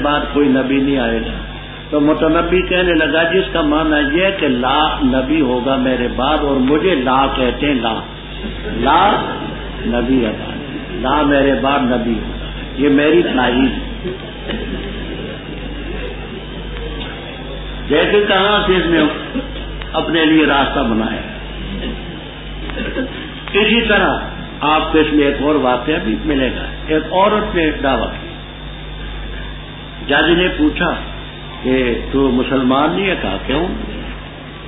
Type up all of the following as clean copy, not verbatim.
بعد کوئی نبی نہیں آئے گا. تو متنبی کہنے لگا جس کا معنی یہ کہ لا نبی ہوگا میرے بعد، اور مجھے لا کہتے ہیں، لا نبی ہوگا، لا میرے بعد نبی ہوگا، یہ میری تائید. دیکھیں کہاں سے اس نے اپنے لیے راستہ بنایا. اسی طرح آپ کو اس میں ایک اور واقعہ بھی ملے گا. ایک عورت نے دعویٰ کی، جج نے پوچھا کہ تو مسلمان نہیں ہے؟ کہا کیوں؟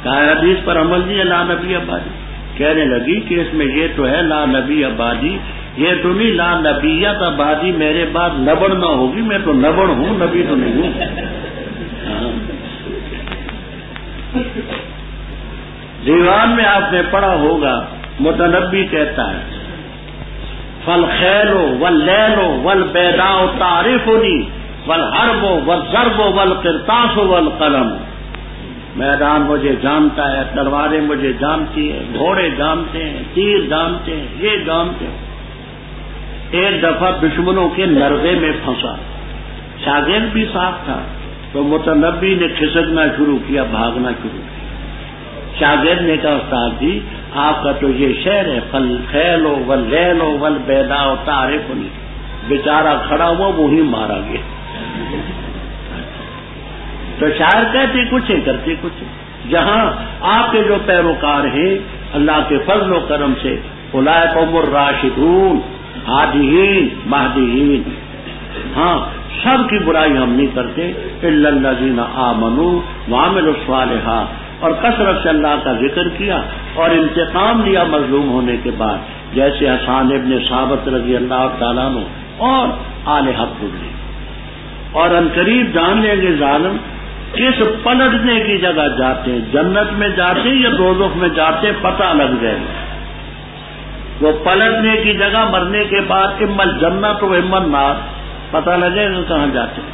کہا حدیث پر عمل نہیں ہے لا نبی آبادی. کہنے لگی کہ اس میں یہ تو ہے لا نبی آبادی، یہ تو نہیں لا نبیت آبادی، میرے بعد نبڑ نہ ہوگی، میں تو نبڑ ہوں، نبی تو نہیں ہوں. دیوان میں آپ نے پڑھا ہوگا متنبی کہتا ہے فالخیل واللیل والبیداء تعرفنی والحرب والضرب والقرطاس والقلم. میدان مجھے جانتا ہے، تلواریں مجھے جانتی ہے، گھوڑے جانتے ہیں، تیر جانتے ہیں، یہ جانتے ہیں. ایک دفعہ دشمنوں کے نرغے میں پھنسا، شاگرد بھی ساتھ تھا، تو متنبی نے کھسکنا شروع کیا، بھاگنا شروع کیا. شاگرد نے کہا استاد جی آپ کا تو یہ شعر ہے فالخیل واللیل والبیداء تعرفنی. بیچارہ کھڑا ہوا، وہی مارا گیا. تو شاعر کہتے کچھ ہے کرتے کچھ ہے. جہاں آپ کے جو پیروکار ہیں اللہ کے فضل و کرم سے اولئک هم الراشدون ہادیین مہدیین، ہاں سب کی برائی ہم نہیں کرتے، الا الذین آمنوا وعملوا الصالحات. اور کثرت سے اللہ کا ذکر کیا اور انتقام لیا مظلوم ہونے کے بعد، جیسے حسان ابن ثابت رضی اللہ تعالیٰ عنہ اور آل حق گزری. اور عنقریب جان لیں گے ظالم کس پلٹنے کی جگہ جاتے ہیں، جنت میں جاتے ہیں یا دوزخ میں جاتے ہیں، پتہ لگ جائے گا. وہ پلٹنے کی جگہ مرنے کے بعد اما الجنت و اما النار، پتہ لگے گا کہاں جاتے ہیں.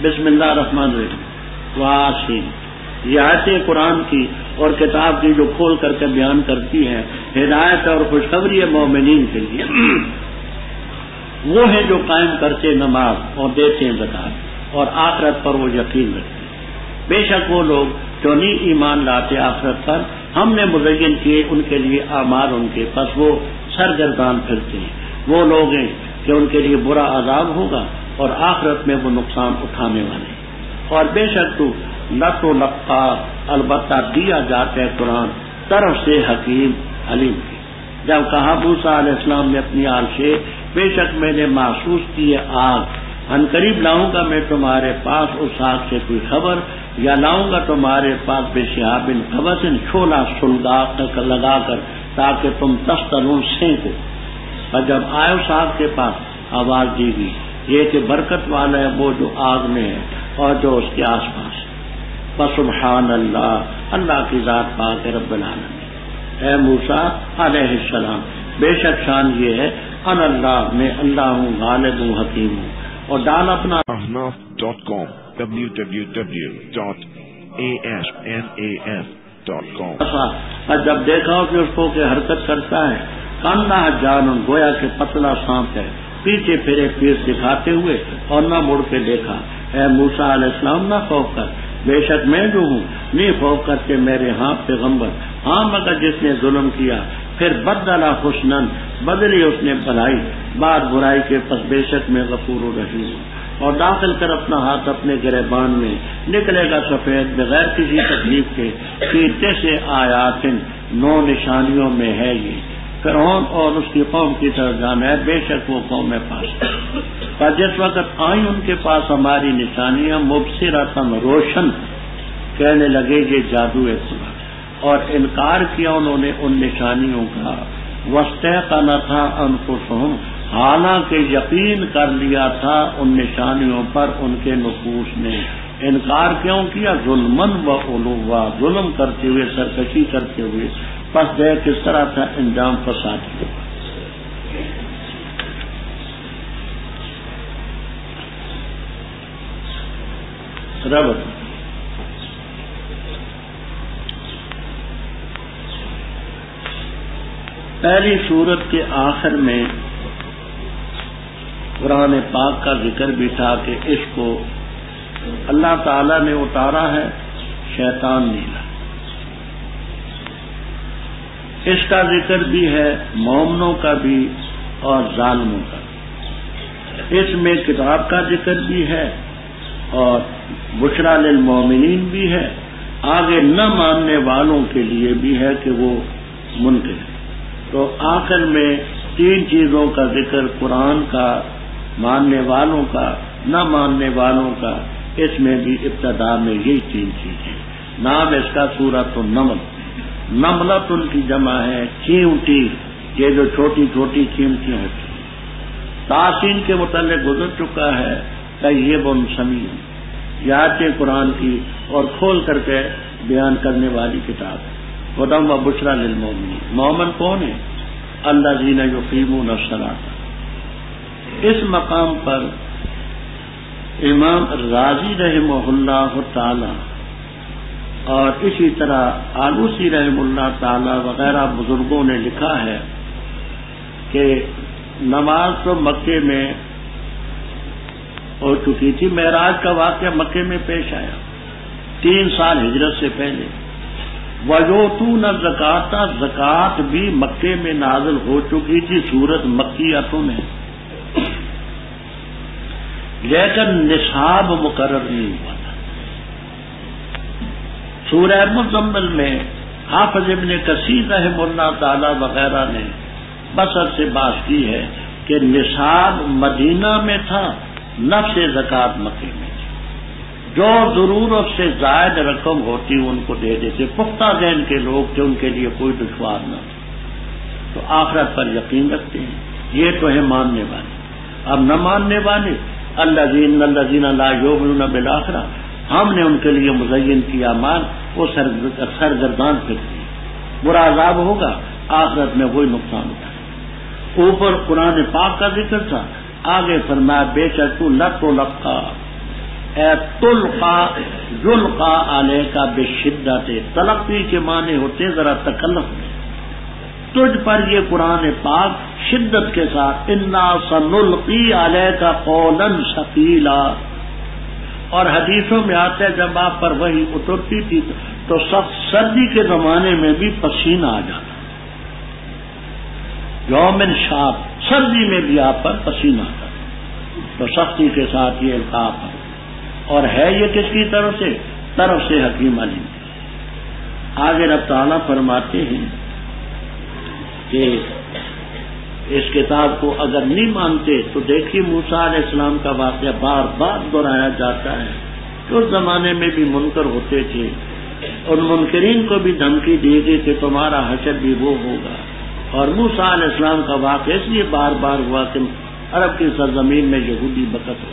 بسم اللہ الرحمن الرحیم. واسین یہ آیتیں قرآن کی اور کتاب کی جو کھول کر کے بیان کرتی ہیں ہدایت اور خوشخبری ہے مومنین کے لیے. وہ ہیں جو قائم کرتے نماز اور دیتے ہیں زکات اور آخرت پر وہ یقین رکھتے ہیں. بے شک وہ لوگ جو نہیں ایمان لاتے آخرت پر، ہم نے مزین کیے ان کے لیے اعمال ان کے پس وہ سرگردان پھرتے ہیں. وہ لوگ ہیں کہ ان کے لیے برا عذاب ہوگا اور آخرت میں وہ نقصان اٹھانے والے ہیں. اور بے شک تو لت و لقا البتہ دیا جاتا ہے قرآن طرف سے حکیم علیم کی. جب کہا موسیٰ علیہ السلام نے اپنی آل سے بے شک میں نے محسوس کی ہے آگ، عنقریب لاؤں گا میں تمہارے پاس اس آگ سے کوئی خبر، یا لاؤں گا تمہارے پاس بے شہاب قبس چھولا سلگا لگا کر تاکہ تم تستلون سینکو. اور جب آئے اس آگ کے پاس آواز دی گئی یہ کہ برکت والا ہے وہ جو آگ میں ہے اور جو اس کے آس پاس. فسبحان اللہ، اللہ کی ذات پاک ہے رب العالمین. اے موسیٰ علیہ السلام بے شک شان یہ ہے ان اللہ میں اللہ ہوں، غالب ہوں، حکیم ہوں. اور ڈال اپنا ahnaf.com www.ahnaf.com. اور جب دیکھا کہ اس کو کہ حرکت کرتا ہے کانا جانن گویا کہ پتلا سانپ ہے، پیچھے پھرے پیر دکھاتے ہوئے اور نہ مڑ کے دیکھا. اے موسیٰ علیہ السلام نہ خوف کر، بے شک میں جو ہوں نہیں خوف کرتے میرے ہاں پیغمبر. ہاں مگر جس نے ظلم کیا پھر بدلا حسنن بدلی اس نے بھلائی بعد برائی کے، پس بے شک میں غفور الرحیم ہوں. اور داخل کر اپنا ہاتھ اپنے گریبان میں، نکلے گا سفید بغیر کسی تکلیف کے. فی سے آیات 9 نشانیوں میں ہے یہ فرعون اور اس کی قوم کی طرف جانا ہے، بے شک وہ قوم پاس. پر جس وقت آئی ان کے پاس ہماری نشانیاں مبصرۃ روشن، کہنے لگے یہ جادو ہے خدا، اور انکار کیا انہوں نے ان نشانیوں کا. واستيقنتها انفسهم، حالانکہ یقین کر لیا تھا ان نشانیوں پر ان کے نفوس نے. انکار کیوں کیا؟ ظلمن و علوا، ظلم کرتے ہوئے، سرکشی کرتے ہوئے. پس دیکھ کس طرح تھا انجام فساد کی. رب پہلی سورت کے آخر میں قرآن پاک کا ذکر بھی تھا کہ اس کو اللہ تعالی نے اتارا ہے، شیطان نہیں لایا۔ اس کا ذکر بھی ہے مومنوں کا بھی اور ظالموں کا بھی۔ اس میں کتاب کا ذکر بھی ہے اور بشریٰ للمومنین بھی ہے، آگے نہ ماننے والوں کے لیے بھی ہے کہ وہ منکر ہے۔ تو آخر میں تین چیزوں کا ذکر، قرآن کا، ماننے والوں کا، نہ ماننے والوں کا، اس میں بھی ابتدا میں یہی تین چیزیں۔ نام اس کا سورۃ النمل، نملت ان کی جمع ہے چیونٹی، یہ جو چھوٹی چھوٹی چیونٹیاں ہوتی ہیں۔ تاسین کے متعلق گزر چکا ہے، طیب سمیع، یاد کے قرآن کی اور کھول کر کے بیان کرنے والی کتاب ہے۔ ہدی و بشریٰ للمومنین، مومن کون ہے؟ الذین یقیمون الصلاۃ۔ اس مقام پر امام رازی رحمہ اللہ تعالی اور اسی طرح آلوسی رحمہ اللہ تعالی وغیرہ بزرگوں نے لکھا ہے کہ نماز تو مکے میں ہو چکی تھی، معراج کا واقعہ مکے میں پیش آیا 3 سال ہجرت سے پہلے۔ وَيُؤْتُونَ الزَّكَاةَ، زکوٰۃ بھی مکے میں نازل ہو چکی تھی، سورت مکیۃ میں، لیکن نصاب مقرر نہیں ہوا تھا۔ سورہ مزمل میں حافظ ابن کثیر رحمہ اللہ تعالی وغیرہ نے بسط سے بات کی ہے کہ نصاب مدینہ میں تھا، نفس زکوٰۃ مکے میں تھی۔ جو ضرورت سے زائد رقم ہوتی ان کو دے دیتے، پختہ ذہن کے لوگ تھے، ان کے لیے کوئی دشوار نہ تھا۔ تو آخرت پر یقین رکھتے ہیں، یہ تو ہے ماننے والے۔ اب نہ ماننے والے الذین لا یؤمنون بالآخرہ، ہم نے ان کے لیے مزین کیا مال، وہ سرگردان پھرتی ہے، برا عذاب ہوگا، آخرت میں وہی نقصان ہوتا ہے۔ اوپر قرآن پاک کا ذکر تھا، آگے فرمایا بے شک تو لتلقا، اے تلقا یلقا علیک بشدت، تلقی کے معنی ہوتے ذرا تکلف میں، تجھ پر یہ قرآن پاک شدت کے ساتھ، انا سنلقی علیک قولا ثقیلا، اور حدیثوں میں آتا ہے جب آپ پر وحی اترتی تھی تو سخت سردی کے زمانے میں بھی پسینہ آ جاتا، یوم شاب، سردی میں بھی آپ پر پسینہ آتا، تو سختی کے ساتھ یہ القاف ہے۔ اور ہے یہ کس کی طرف سے حکیم علیم۔ آگے رب تعالیٰ فرماتے ہیں کہ اس کتاب کو اگر نہیں مانتے تو دیکھیے موسیٰ علیہ السلام کا واقعہ بار بار دہرایا جاتا ہے کہ اس زمانے میں بھی منکر ہوتے تھے، اور منکرین کو بھی دھمکی دی گئی کہ تمہارا حشر بھی وہ ہوگا۔ اور موسیٰ علیہ السلام کا واقعہ اس لیے بار بار ہوا کہ عرب کی سرزمین میں یہودی بکت ہو۔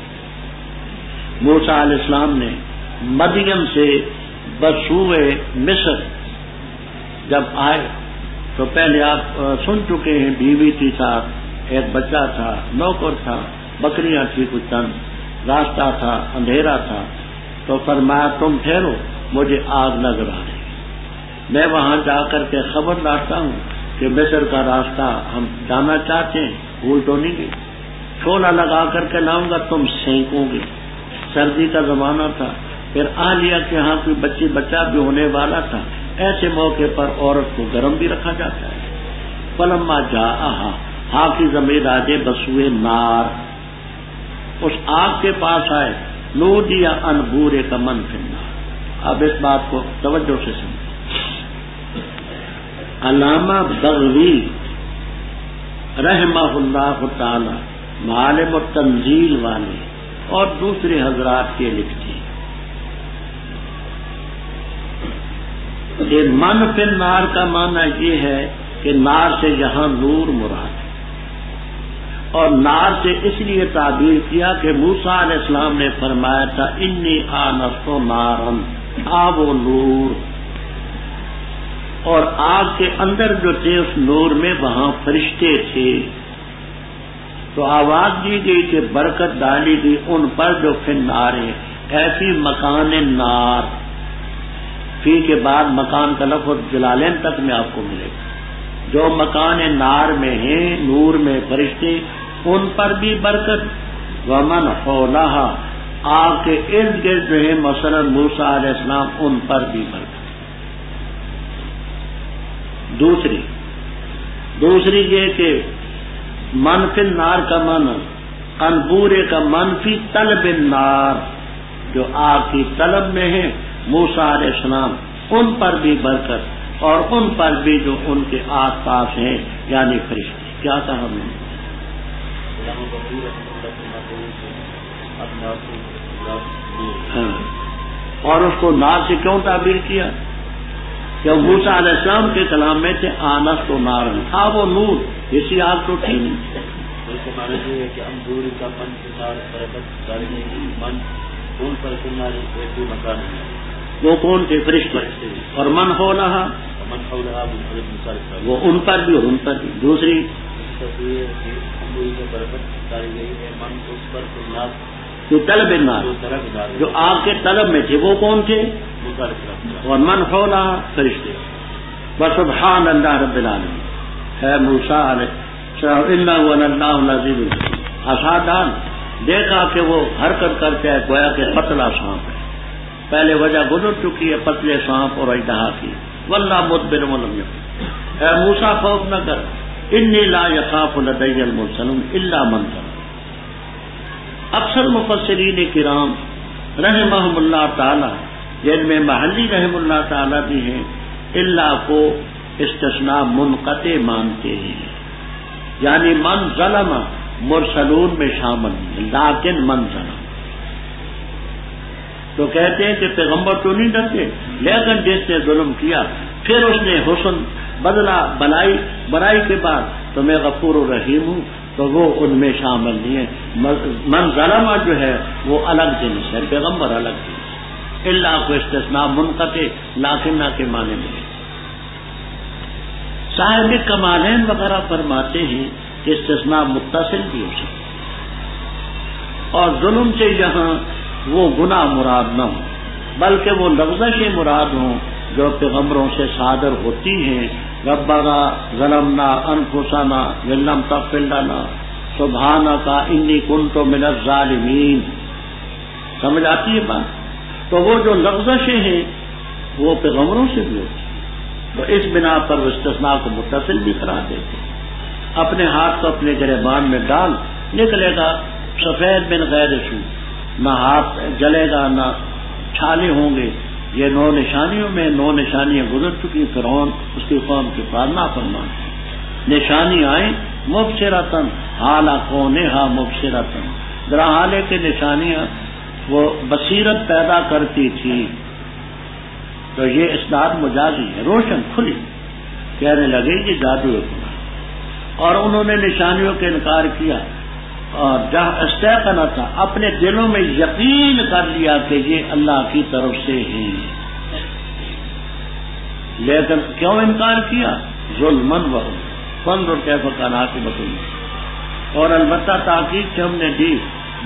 موسیٰ علیہ السلام نے مدین سے بسوئے مصر جب آئے تو پہلے آپ سن چکے ہیں، بیوی تھی ساتھ، ایک بچہ تھا، نوکر تھا، بکریاں تھی کچھ چند، راستہ تھا، اندھیرا تھا، تو فرمایا تم ٹھہرو، مجھے آگ نظر آ رہی، میں وہاں جا کر کے خبر لاتا ہوں کہ مصر کا راستہ ہم جانا چاہتے ہیں، بھول تو نہیں گئی، چھولا لگا کر کے لاؤں گا، تم سینکو گے۔ سردی کا زمانہ تھا، پھر اہلیہ کے ہاں کوئی بچہ بھی ہونے والا تھا، ایسے موقع پر عورت کو گرم بھی رکھا جاتا ہے۔ فلما جاءہا، ہاں کی ضمیر آجے بسوئے نار، اس آگ کے پاس آئے، نودی ان بورک من فی النار۔ اب اس بات کو توجہ سے سمجھیں، علامہ بغوی رحمہ اللہ تعالی معالم التنزیل والے اور دوسرے حضرات کے لکھتے ہیں کہ من فی النار کا معنی یہ ہے کہ نار سے یہاں نور مراد ہے، اور نار سے اس لیے تعبیر کیا کہ موسیٰ علیہ السلام نے فرمایا تھا انی آنست نارا، آب و نور، اور آگ کے اندر جو تھے اس نور میں وہاں فرشتے تھے، تو آواز دی گئی کہ برکت ڈالی گئی ان پر جو فی النار ہے، ایسی مکان نار، فی کے بعد مکان کا لفظ جلالین تک میں آپ کو ملے گا، جو مکان نار میں ہیں، نور میں فرشتے، ان پر بھی برکت، ومن حولہا آگ کے ارد گرد جو ہے مثلا موسیٰ علیہ السلام ان پر بھی برکت۔ دوسری یہ کہ منفی النار کا من انبورے کا منفی طلب النار، جو آگ کی طلب میں ہے موسیٰ علیہ السلام ان پر بھی برکت، اور ان پر بھی جو ان کے آس پاس ہیں یعنی فرشتے۔ کیا کہا ہم نے؟ اور اس کو نار سے کیوں تعبیر کیا؟ کہ موسیٰ علیہ السلام کے کلام میں تھے آنس تو نار تھا وہ نور، اسی آگ تو تھی نہیں۔ وہ کون تھے؟ فرشتے۔ اور من حولہا وہ ان پر بھی اور ان پر بھی۔ دوسری جو طلب النار، جو آگ کے طلب میں تھے وہ کون تھے؟ اور من حولہا فرشتے۔ وسبحان اللہ رب العالمین ہے موسیٰ علیہ انہ اللہ العزیز الحکیم۔ آسادان دیکھا کہ وہ حرکت کرتے ہیں گویا کہ پتلا سانپ ہے، پہلے وجہ گزر چکی ہے پتلے سانپ اور اژدہا کی۔ واللہ مدبر ولم یکن، اے موسیٰ خوف نہ کر، انی لا یخاف لدی المرسلون الا من تاب۔ اکثر مفسرین کرام رحمہم اللہ تعالی، جن میں محلی رحم اللہ تعالی بھی ہیں، اللہ کو استثناء منقطع مانتے ہیں، یعنی من ظلم مرسلون میں شامل نہیں، لیکن من ظلم تو کہتے ہیں کہ پیغمبر تو نہیں ڈرتے، لیکن جس نے ظلم کیا پھر اس نے حسن بدلا برائی کے بعد تو میں غفور الرحیم ہوں، تو وہ ان میں شامل نہیں ہے۔ من ظلم جو ہے وہ الگ جنس ہے، پیغمبر الگ جنس، اللہ کو استثناء منقطع لاکنہ کے معنی میں۔ صاحب کمالین وغیرہ فرماتے ہیں کہ استثناء متصل بھی ہو سکتا، اور ظلم سے یہاں وہ گناہ مراد نہ ہو بلکہ وہ لفظیں مراد ہوں جو پیغمبروں سے صادر ہوتی ہیں، ربنا ظلمنا انفسنا وان لم تغفر لنا سبحانک انی کنت من الظالمین۔ سمجھ آتی ہے بات؟ تو وہ جو لفظیں ہیں وہ پیغمبروں سے بھی ہوتی ہیں، تو اس بنا پر وہ استثناء کو متصل بھی قرار دیتے ہیں۔ اپنے ہاتھ کو اپنے گریبان میں ڈال، نکلے گا سفید بن غیر سو، نہ ہاتھ جلے گا نہ چھالے ہوں گے۔ یہ 9 نشانیوں میں 9 نشانیاں گزر چکی، فرعون اس کی قوم کے پاس نافرمان، نشانی آئیں مبصرتن حالا کونہا مبصرتن، ذرا حالے کے نشانیاں وہ بصیرت پیدا کرتی تھی، تو یہ اسناد مجازی ہے، روشن کھلی، کہنے لگے یہ جادو ہے، اور انہوں نے نشانیوں کے انکار کیا، اور جہاں استیقنا تھا اپنے دلوں میں یقین کر لیا کہ یہ اللہ کی طرف سے ہی، لیکن کیوں انکار کیا؟ ظلمن فانظر کیف کان عاقبۃ الظالمین۔ اور البتہ تاکید سے ہم نے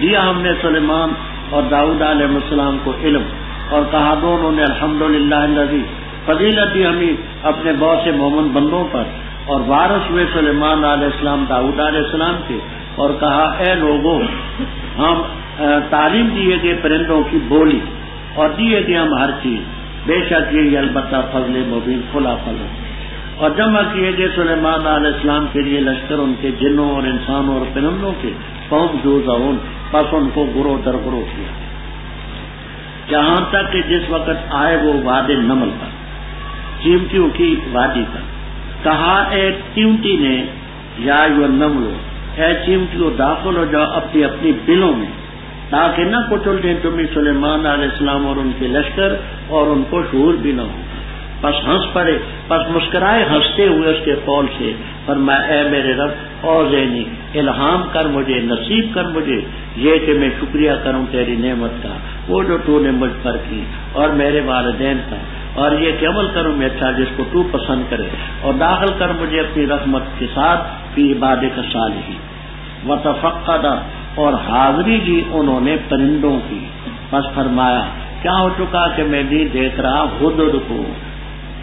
دیا ہم نے سلیمان اور داؤد علیہ السلام کو علم، اور کہا دونوں نے الحمدللہ الذی، فضیلت دی ہمیں اپنے بہت سے مومن بندوں پر، اور وارث ہوئے سلیمان علیہ السلام داؤد علیہ السلام کے، اور کہا اے لوگوں ہم تعلیم دیے گئے پرندوں کی بولی اور دیے گئے ہم ہر چیز، بے شک یہ البتہ فضل مبین کھلا فضل، اور جمع کیے گئے سلیمان علیہ السلام کے لیے لشکر ان کے جنوں اور انسانوں اور پرندوں کے، قوم جوزعون پس ان کو گروہ در گروہ کیا، جہاں تک کہ جس وقت آئے وہ وادی نمل پر، چیونٹیوں کی وادی پر، کہا ایک چیونٹی نے یا النمل، اے چیونٹیوں داخل ہو جاؤ اپنی اپنی بلوں میں، تاکہ نہ کچل دیں تمہیں سلیمان علیہ السلام اور ان کے لشکر، اور ان کو شعور بھی نہ ہو۔ پس ہنس پڑے، پس مسکرائے ہنستے ہوئے اس کے قول سے، فرمایا اے میرے رب اوزعنی، الہام کر مجھے، نصیب کر مجھے یہ کہ میں شکریہ کروں تیری نعمت کا، وہ جو تو نے مجھ پر کی اور میرے والدین کا، اور یہ کہ عمل کروں میں اچھا جس کو تو پسند کرے، اور داخل کر مجھے اپنی رحمت کے ساتھ فی عبادک الصالحین۔ وتفقد، اور حاضری دی انہوں نے پرندوں کی، بس فرمایا کیا ہو چکا کہ میں نہیں دیکھ رہا ہدہد کو،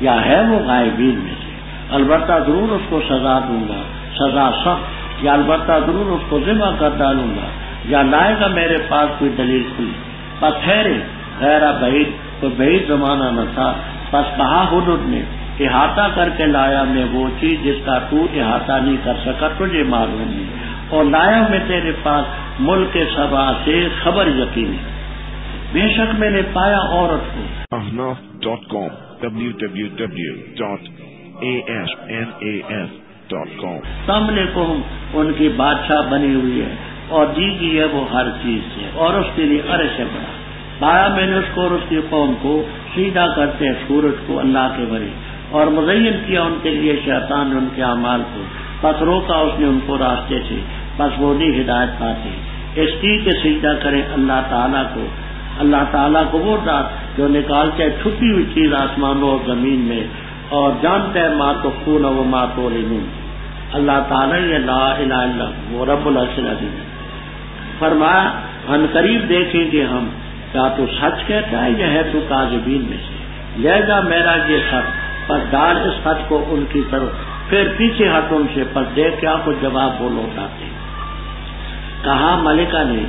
یا ہے وہ غائبین میں سے، البتہ ضرور اس کو سزا دوں گا، سزا سخت یا البتہ ضرور اس کو ذبح کر ڈالوں گا، یا لائے گا میرے پاس کوئی دلیل کوئی۔ پس ٹھہرے غیر بعید، کوئی بعید زمانہ نہ تھا۔ پس کہا ہدہد نے احاطہ کر کے لایا میں وہ چیز جس کا تو احاطہ نہیں کر سکا، تجھے معلوم نہیں، اور لایا میں تیرے پاس ملک سبا سے خبر یقینی، بے شک میں نے پایا عورت کو۔ ahnaf.com www.ahnaf.com سامنے کو ان کی بادشاہ بنی ہوئی ہے اور دی گئی ہے وہ ہر چیز سے، اور اس کے لیے عرش ہے بڑا۔ پایا میں نے اس کو اور اس کی قوم کو سیدھا کرتے ہیں سورج کو اللہ کے بڑے، اور مزین کیا ان کے لیے شیطان نے ان کے اعمال کو، پس روکا اس نے ان کو راستے سے، پس وہ نہیں ہدایت پاتے۔ اس کی کہ سجدہ کریں اللہ تعالیٰ کو، اللہ تعالیٰ کو وہ ذات جو نکالتے چھپی ہوئی چیز آسمانوں اور زمین میں، اور جانتے ہیں ما تخفون و ما تعلنون۔ اللہ تعالیٰ یہ لا الہ الا وہ رب العرش العظیم ہے۔ فرمایا ہم قریب دیکھیں گے ہم، کیا تو سچ کہتا ہے یا ہے تو کاذبین میں سے؟ لے جا میرا یہ خط، پس ڈال اس خط کو ان کی طرف، پھر پیچھے ہٹ ان سے، پس دیکھ کیا کچھ جواب وہ لوٹاتے۔ کہا ملکہ نے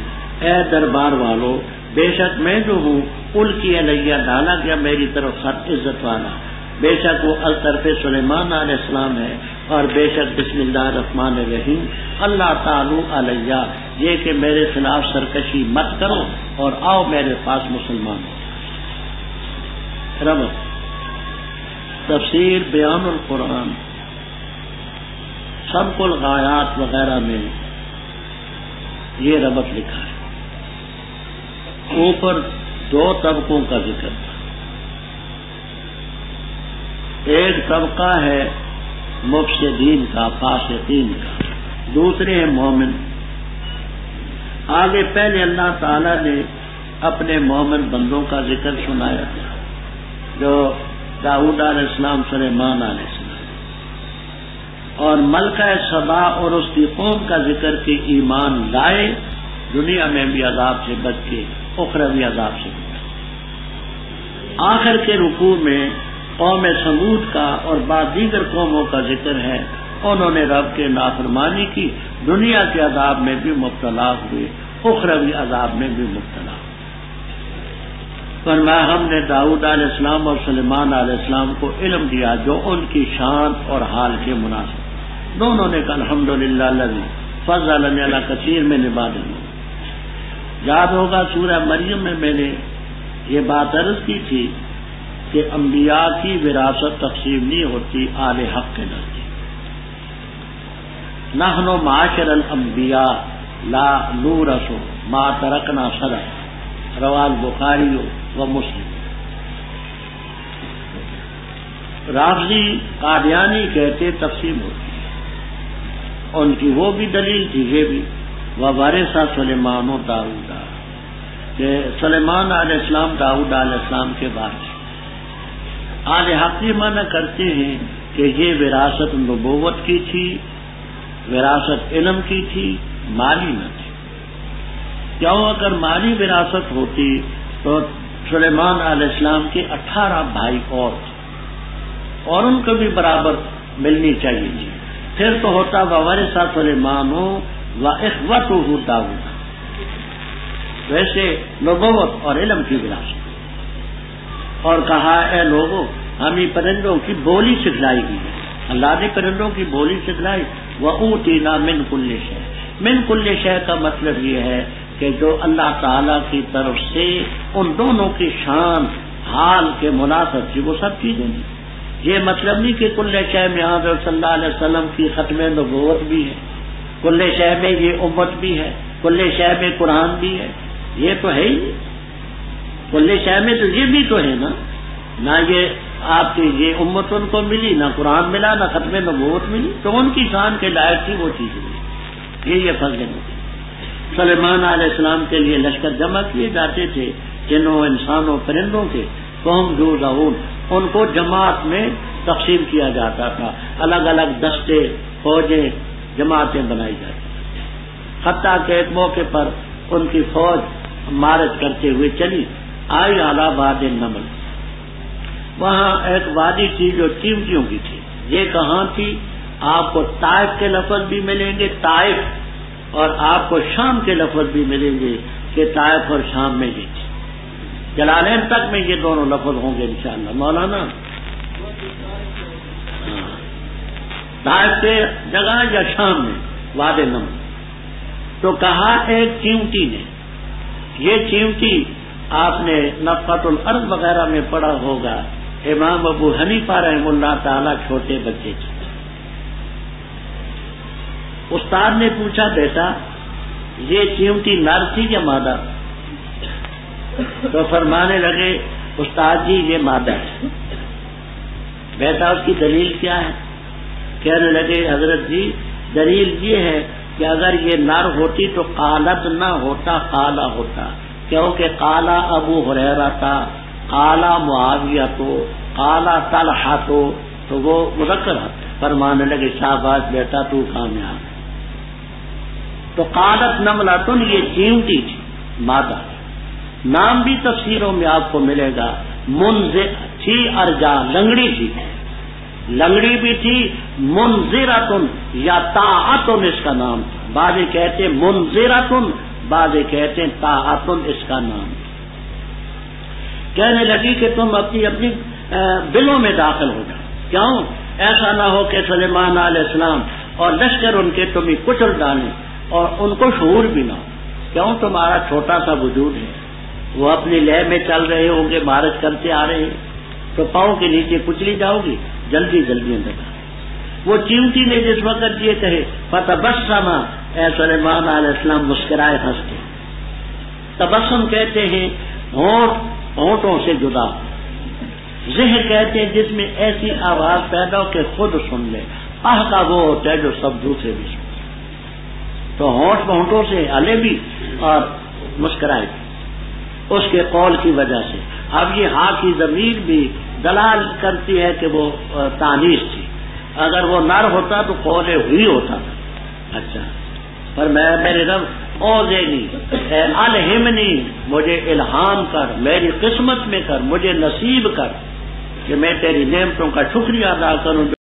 اے دربار والو، بے شک میں جو ہوں القی علیہ ڈالا گیا میری طرف خط عزت والا، بے شک وہ الطرف سلیمان علیہ السلام ہے، اور بے شک بسم اللہ الرحمن الرحیم، اللہ تعالی علیہ، یہ کہ میرے خلاف سرکشی مت کرو اور آؤ میرے پاس مسلمان ہو۔ ربط تفسیر بیان القرآن سب الغایات وغیرہ میں یہ ربط لکھا ہے۔ اوپر دو طبقوں کا ذکر تھا، ایک طبقہ ہے مفسدین کا، فاسقین کا، دوسرے ہیں مومن۔ آگے پہلے اللہ تعالی نے اپنے مومن بندوں کا ذکر سنایا جو داؤد علیہ السلام، سلیمان علیہ السلام، اور ملکہ سبا اور اس کی قوم کا ذکر کہ ایمان لائے، دنیا میں بھی عذاب سے بچ کے اخروی عذاب سے بچ۔ آخر کے رکوع میں قوم سمود کا اور بعض دیگر قوموں کا ذکر ہے، انہوں نے رب کے نافرمانی کی، دنیا کے عذاب میں بھی مبتلا ہوئے، اخروی عذاب میں بھی مبتلا ہوئے۔ فرمایا ہم نے داؤد علیہ السلام اور سلیمان علیہ السلام کو علم دیا جو ان کی شان اور حال کے مناسب، دونوں نے کہا الحمدللہ الذی فضلنا علی کثیر من عبادہ۔ یاد ہوگا سورہ مریم میں میں نے یہ بات عرض کی تھی کہ انبیاء کی وراثت تقسیم نہیں ہوتی آل حق کے نزدیک۔ نحن معاشر الانبیاء لا نورث ما ترکنا صدقہ، رواه البخاری و مسلم۔ رافضی قادیانی کہتے تقسیم ہوتی ہے، ان کی وہ بھی دلیل تھی، یہ بھی وَوَرِثَ سلیمان و داؤد، کہ سلیمان علیہ السلام داؤد علیہ السلام کے بعد آل حق یہ معنی کرتے ہیں کہ یہ وراثت نبوت کی تھی، وراثت علم کی تھی، مالی نہ تھی۔ کیوں؟ اگر مالی وراثت ہوتی تو سلیمان علیہ السلام کے 18 بھائی اور تھے، اور ان کو بھی برابر ملنی چاہیے تھی، پھر تو ہوتا وَوَرِثَ سلیمان وَإِخْوَتُهُ داؤد۔ ویسے نبوت اور علم کی وراثت، اور کہا اے لوگوں ہمیں پرندوں کی بولی سکھلائی گئی ہے، اللہ نے پرندوں کی بولی سکھلائی۔ وَأُوتِينَا مِن كُلِّ شَيْءٍ، من کل شے کا مطلب یہ ہے کہ جو اللہ تعالی کی طرف سے ان دونوں کی شان حال کے مناسب تھی وہ سب چیزیں ہیں۔ یہ مطلب نہیں کہ کل شے میں حضرت صلی اللہ علیہ وسلم کی ختم نبوت بھی ہے، کل شے میں یہ امت بھی ہے، کل شے میں قرآن بھی ہے، یہ تو ہے ہی نہیں۔ کل شے میں تو یہ بھی تو ہے نا، نہ یہ آپ کی یہ امت ان کو ملی، نہ قرآن ملا، نہ ختم نبوت ملی، تو ان کی شان کے لائق تھی وہ چیز ملی۔ یہ فضل ہے۔ سلیمان علیہ السلام کے لیے لشکر جمع کیے جاتے تھے، جنوں انسانوں پرندوں کے، قوم جوزعون، ان کو جماعت میں تقسیم کیا جاتا تھا، الگ الگ دستے، فوجیں، جماعتیں بنائی جاتی تھیں، حتیٰ کہ ایک موقع پر ان کی فوج مارچ کرتے ہوئے چلی، آئی اعلیٰ واد النمل، وہاں ایک وادی تھی جو چیونٹیوں کی تھی۔ یہ کہاں تھی؟ آپ کو طائف کے لفظ بھی ملیں گے، طائف، اور آپ کو شام کے لفظ بھی ملیں گے کہ طائف اور شام میں یہ تھی۔ جلالین تک میں یہ دونوں لفظ ہوں گے انشاءاللہ۔ مولانا طائف کے جگہ یا شام میں وادی نمر۔ تو کہا ایک چیونٹی نے، یہ چیونٹی آپ نے نفقۃ الارض وغیرہ میں پڑھا ہوگا، امام ابو حنیفہ رحمہ اللہ تعالی چھوٹے بچے تھے۔ استاد نے پوچھا بیٹا یہ چیونٹی نر تھی یا مادہ؟ تو فرمانے لگے استاد جی یہ مادہ ہے۔ بیٹا اس کی دلیل کیا ہے؟ کہنے لگے حضرت جی دلیل یہ ہے کہ اگر یہ نر ہوتی تو قالت نہ ہوتا، قالا ہوتا، کیونکہ قالا ابو ہریرہ تھا، قالا معاویہ قالا طلحہ تو وہ مذکر ہے۔ فرمانے لگے شاباش بیٹا تو کامیاب۔ تو قالت نملۃ یہ چیونٹی تھی، مادہ۔ نام بھی تفسیروں میں آپ کو ملے گا، منذر تھی، ارجا لنگڑی تھی، لنگڑی بھی تھی، منذرۃ یا طاعۃ اس کا نام تھا، بعض کہتے ہیں منذرۃ، بعض کہتے ہیں طاعۃ اس کا نام تھا۔ کہنے لگی کہ تم اپنی بلوں میں داخل ہو جاؤ، کیوں؟ ایسا نہ ہو کہ سلیمان علیہ السلام اور لشکر ان کے تمہیں کچل ڈالیں اور ان کو شعور بھی نہ ہو، کیوں؟ تمہارا چھوٹا سا وجود ہے، وہ اپنی لے میں چل رہے ہوں گے، مارچ کرتے آ رہے ہیں، تو پاؤں کے نیچے کچلی جاؤ گی، جلدی جلدی اندر۔ وہ چیونٹی نے جس وقت یہ کہے فتبسم، اے سلیمان علیہ السلام مسکرائے، ہنس کے۔ تبسم کہتے ہیں ہونٹوں سے جدا، ذہن کہتے ہیں جس میں ایسی آواز پیدا ہو کہ خود سن لے، کا وہ ہوتا ہے جو سب دوسرے بھی سن۔ تو ہونٹوں سے ہلے بھی اور مسکرائے بھی اس کے قول کی وجہ سے۔ اب یہ ہاں کی ضمیر بھی دلال کرتی ہے کہ وہ تانیث تھی، اگر وہ نر ہوتا تو قول ہوئی ہوتا تھا۔ اچھا، پر میرے رب اوزینی، الہمنی، مجھے الہام کر، میری قسمت میں کر، مجھے نصیب کر کہ میں تیری نعمتوں کا شکریہ ادا کروں۔